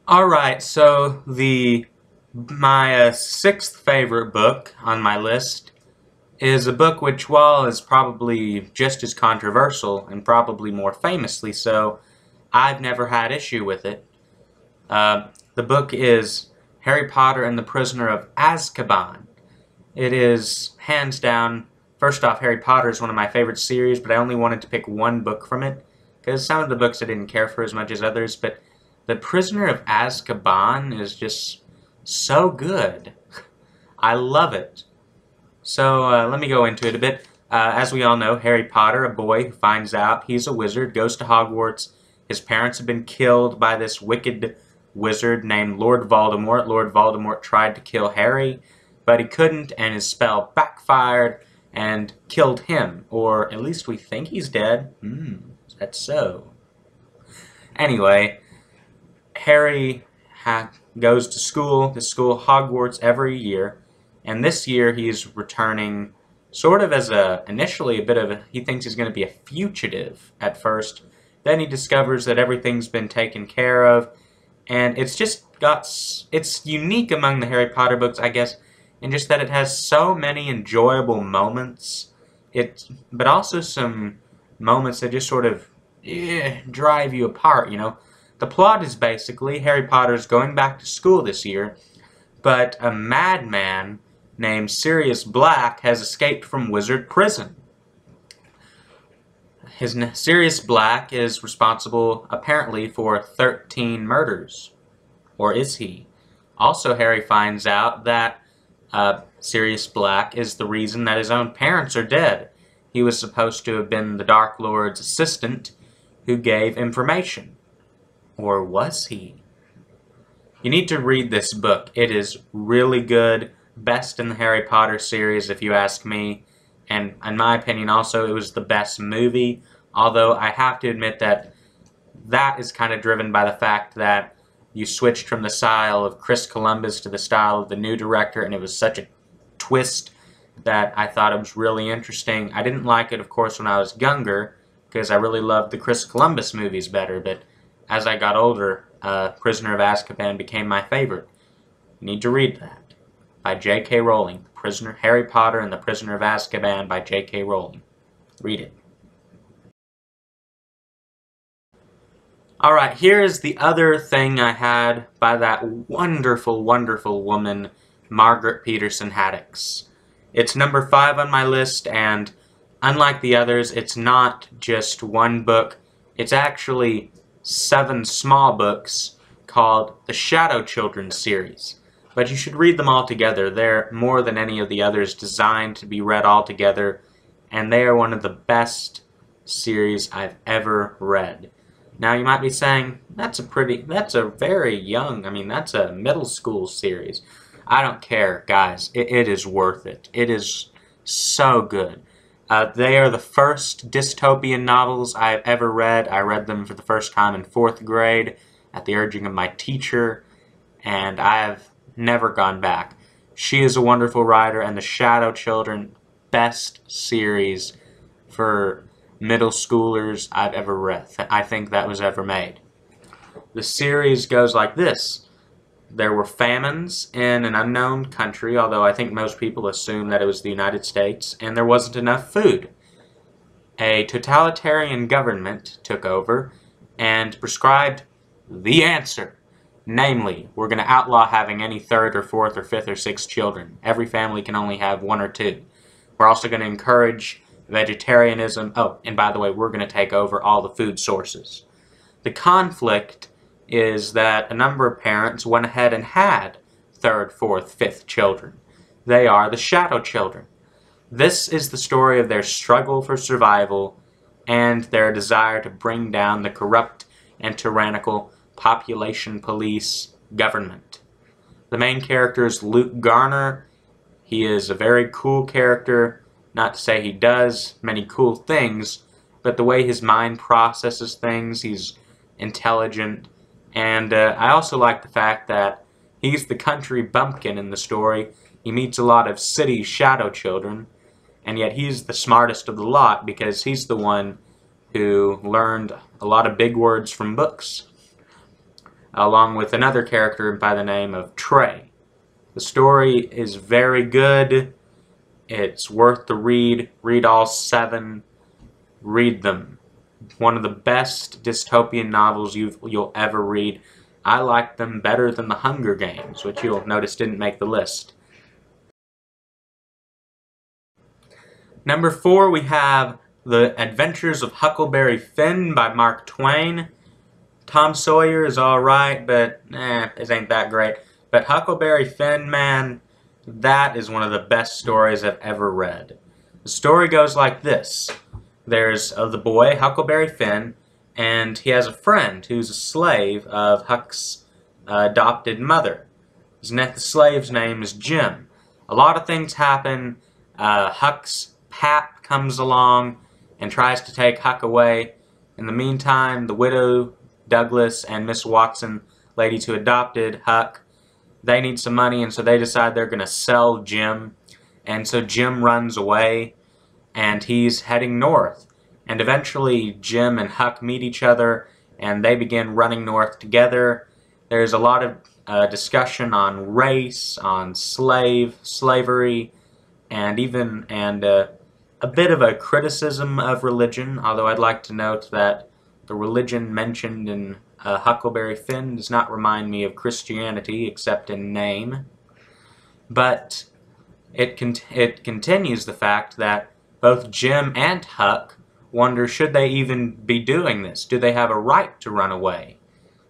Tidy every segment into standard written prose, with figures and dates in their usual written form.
Alright, so my sixth favorite book on my list is a book which, while is probably just as controversial, and probably more famously so, I've never had issue with it. The book is Harry Potter and the Prisoner of Azkaban. It is, hands down, first off, Harry Potter is one of my favorite series, but I only wanted to pick one book from it, because some of the books I didn't care for as much as others, but The Prisoner of Azkaban is just so good. I love it. So let me go into it a bit. As we all know, Harry Potter, a boy who finds out he's a wizard, goes to Hogwarts. His parents have been killed by this wicked wizard named Lord Voldemort. Lord Voldemort tried to kill Harry, but he couldn't, and his spell backfired and killed him. Or at least we think he's dead. That's so. Anyway, Harry goes to school Hogwarts, every year, and this year he's returning sort of as initially a bit of he thinks he's going to be a fugitive at first. Then he discovers that everything's been taken care of, and it's unique among the Harry Potter books, I guess, in just that it has so many enjoyable moments, but also some moments that just sort of drive you apart, you know. The plot is basically Harry Potter's going back to school this year, but a madman named Sirius Black has escaped from wizard prison. Sirius Black is responsible, apparently, for 13 murders. Or is he? Also, Harry finds out that Sirius Black is the reason that his own parents are dead. He was supposed to have been the Dark Lord's assistant who gave information. Or was he? You need to read this book. It is really good. Best in the Harry Potter series, if you ask me. And in my opinion, also, it was the best movie. Although, I have to admit that that is kind of driven by the fact that you switched from the style of Chris Columbus to the style of the new director, and it was such a twist that I thought it was really interesting. I didn't like it, of course, when I was younger, because I really loved the Chris Columbus movies better, but as I got older, Prisoner of Azkaban became my favorite. You need to read that. By J.K. Rowling. Harry Potter and the Prisoner of Azkaban by J.K. Rowling. Read it. Alright, here is the other thing I had by that wonderful, wonderful woman, Margaret Peterson Haddix. It's number 5 on my list, and unlike the others, it's not just one book. It's actually 7 small books called the Shadow Children series. But you should read them all together. They're more than any of the others designed to be read all together, and they are one of the best series I've ever read. Now you might be saying, that's a very young, that's a middle school series. I don't care, guys. It is worth it. It is so good. They are the first dystopian novels I've ever read. I read them for the first time in 4th grade at the urging of my teacher, and I have never gone back. She is a wonderful writer, and the Shadow Children, best series for middle schoolers I've ever read. I think that was ever made. The series goes like this. There were famines in an unknown country, although I think most people assume that it was the United States, and there wasn't enough food. A totalitarian government took over and prescribed the answer. Namely, we're going to outlaw having any 3rd or 4th or 5th or 6th children. Every family can only have 1 or 2. We're also going to encourage vegetarianism. Oh, and by the way, we're going to take over all the food sources. The conflict is that a number of parents went ahead and had 3rd, 4th, 5th children. They are the Shadow Children. This is the story of their struggle for survival and their desire to bring down the corrupt and tyrannical population police government. The main character is Luke Garner. He is a very cool character. Not to say he does many cool things, but the way his mind processes things, he's intelligent. And I also like the fact that he's the country bumpkin in the story. He meets a lot of city shadow children, and yet he's the smartest of the lot because he's the one who learned a lot of big words from books. along with another character by the name of Trey. The story is very good. It's worth the read. Read all 7. Read them. One of the best dystopian novels you'll ever read. I like them better than The Hunger Games, which you'll notice didn't make the list. Number 4, we have The Adventures of Huckleberry Finn by Mark Twain. Tom Sawyer is alright, but it ain't that great. But Huckleberry Finn, man, that is one of the best stories I've ever read. The story goes like this. There's the boy, Huckleberry Finn, and he has a friend who's a slave of Huck's adopted mother. The slave's name is Jim. A lot of things happen. Huck's pap comes along and tries to take Huck away. In the meantime, the widow, Douglas, and Miss Watson, ladies who adopted Huck, they need some money, and so they decide they're going to sell Jim. And so Jim runs away, and he's heading north. And eventually Jim and Huck meet each other, and they begin running north together. There's a lot of discussion on race, on slavery, and a bit of a criticism of religion, although I'd like to note that the religion mentioned in Huckleberry Finn does not remind me of Christianity, except in name. But it continues the fact that both Jim and Huck wonder, should they even be doing this? Do they have a right to run away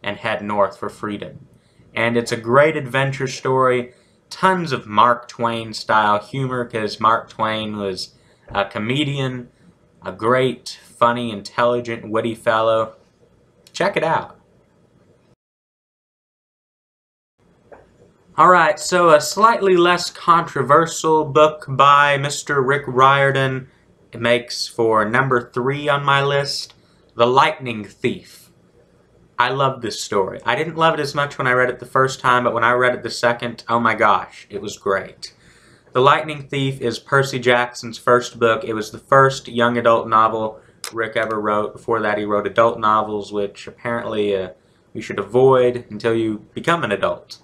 and head north for freedom? And it's a great adventure story. Tons of Mark Twain style humor, because Mark Twain was a comedian, a great, funny, intelligent, witty fellow. Check it out. Alright, so a slightly less controversial book by Mr. Rick Riordan. It makes for number 3 on my list, The Lightning Thief. I love this story. I didn't love it as much when I read it the first time, but when I read it the second, oh my gosh, it was great. The Lightning Thief is Percy Jackson's first book. It was the first young adult novel Rick ever wrote. Before that, he wrote adult novels, which apparently you should avoid until you become an adult.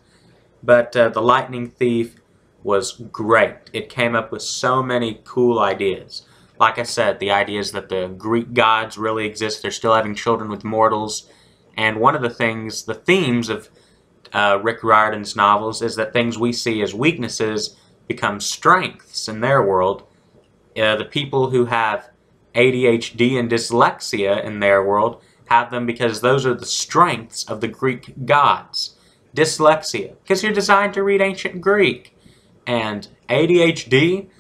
But The Lightning Thief was great. It came up with so many cool ideas. Like I said, the idea is that the Greek gods really exist. They're still having children with mortals. And one of the themes of Rick Riordan's novels is that things we see as weaknesses become strengths in their world. The people who have ADHD and dyslexia in their world have them because those are the strengths of the Greek gods. Dyslexia, because you're designed to read ancient Greek. And ADHD,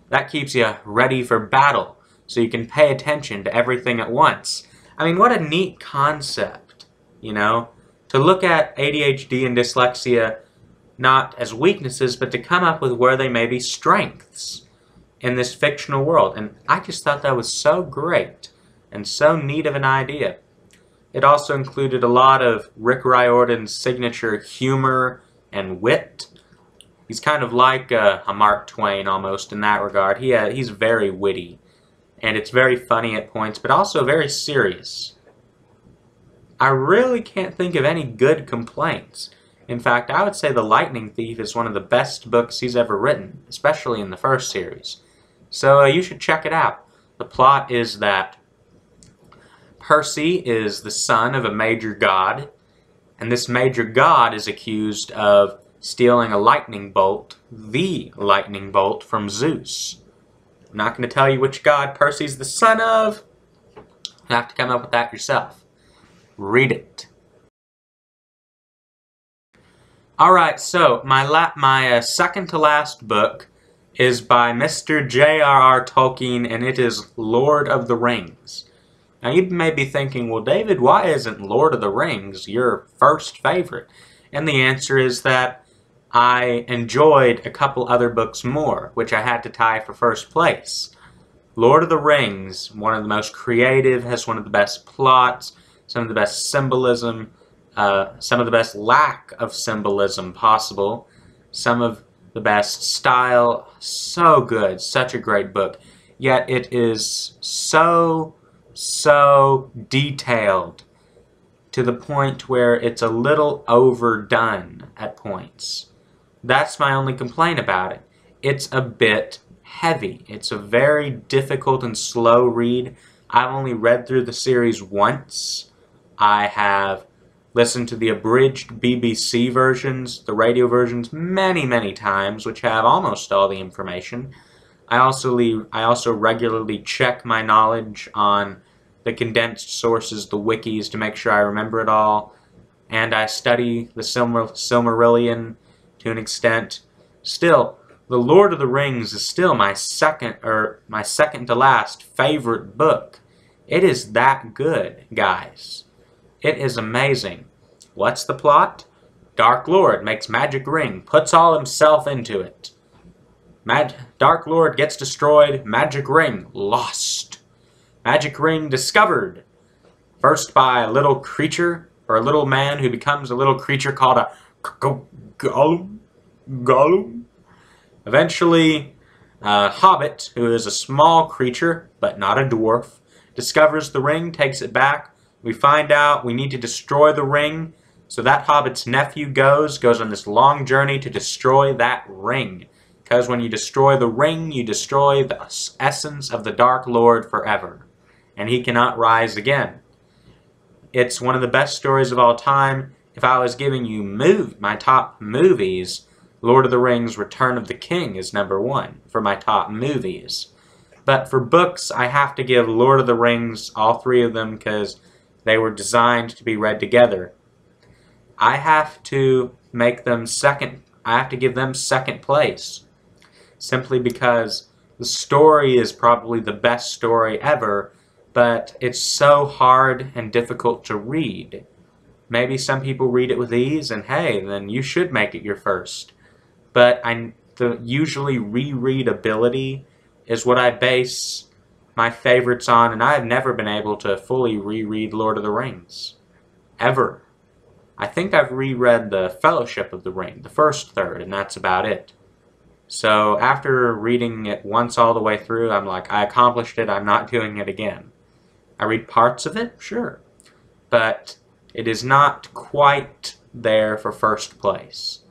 that keeps you ready for battle, so you can pay attention to everything at once. I mean, what a neat concept, you know? To look at ADHD and dyslexia not as weaknesses, but to come up with where they may be strengths in this fictional world. And I just thought that was so great and so neat of an idea. It also included a lot of Rick Riordan's signature humor and wit. He's kind of like a Mark Twain almost in that regard. He's very witty, and it's very funny at points, but also very serious. I really can't think of any good complaints. In fact, I would say The Lightning Thief is one of the best books he's ever written, especially in the first series. So you should check it out. The plot is that Percy is the son of a major god, and this major god is accused of stealing a lightning bolt, the lightning bolt from Zeus. I'm not going to tell you which god Percy's the son of. You have to come up with that yourself. Read it. Alright, so my second to last book is by Mr. J.R.R. Tolkien, and it is Lord of the Rings. Now you may be thinking, well David, why isn't Lord of the Rings your first favorite? And the answer is that I enjoyed a couple other books more, which I had to tie for first place. Lord of the Rings, one of the most creative, has one of the best plots, some of the best symbolism, some of the best lack of symbolism possible, some of the best style. So good, such a great book. Yet it is so detailed to the point where it's a little overdone at points. That's my only complaint about it. It's a bit heavy. It's a very difficult and slow read. I've only read through the series once. I have listened to the abridged BBC versions, the radio versions, many times, which have almost all the information. I also regularly check my knowledge on the condensed sources, the wikis, to make sure I remember it all. And I study the Silmarillion to an extent. Still, The Lord of the Rings is still my second to last favorite book. It is that good, guys. It is amazing. What's the plot? Dark Lord makes magic ring, puts all himself into it. Dark Lord gets destroyed, magic ring lost. Magic ring discovered. First by a little creature, or a little man who becomes a little creature called a Gollum. Eventually, a hobbit, who is a small creature, but not a dwarf, discovers the ring, takes it back. We find out we need to destroy the ring, so that hobbit's nephew goes on this long journey to destroy that ring. Because when you destroy the ring, you destroy the essence of the Dark Lord forever. And he cannot rise again. It's one of the best stories of all time. If I was giving you my top movies, Lord of the Rings Return of the King is #1 for my top movies. But for books, I have to give Lord of the Rings, all 3 of them, because they were designed to be read together. I have to make them second. I have to give them second place. Simply because the story is probably the best story ever, but it's so hard and difficult to read. Maybe some people read it with ease, and hey, then you should make it your first. But the usually rereadability is what I base my favorites on, and I have never been able to fully reread Lord of the Rings. Ever. I think I've reread the Fellowship of the Ring, the first third, and that's about it. So after reading it once all the way through, I'm like, I accomplished it, I'm not doing it again. I read parts of it, sure, but it is not quite there for first place.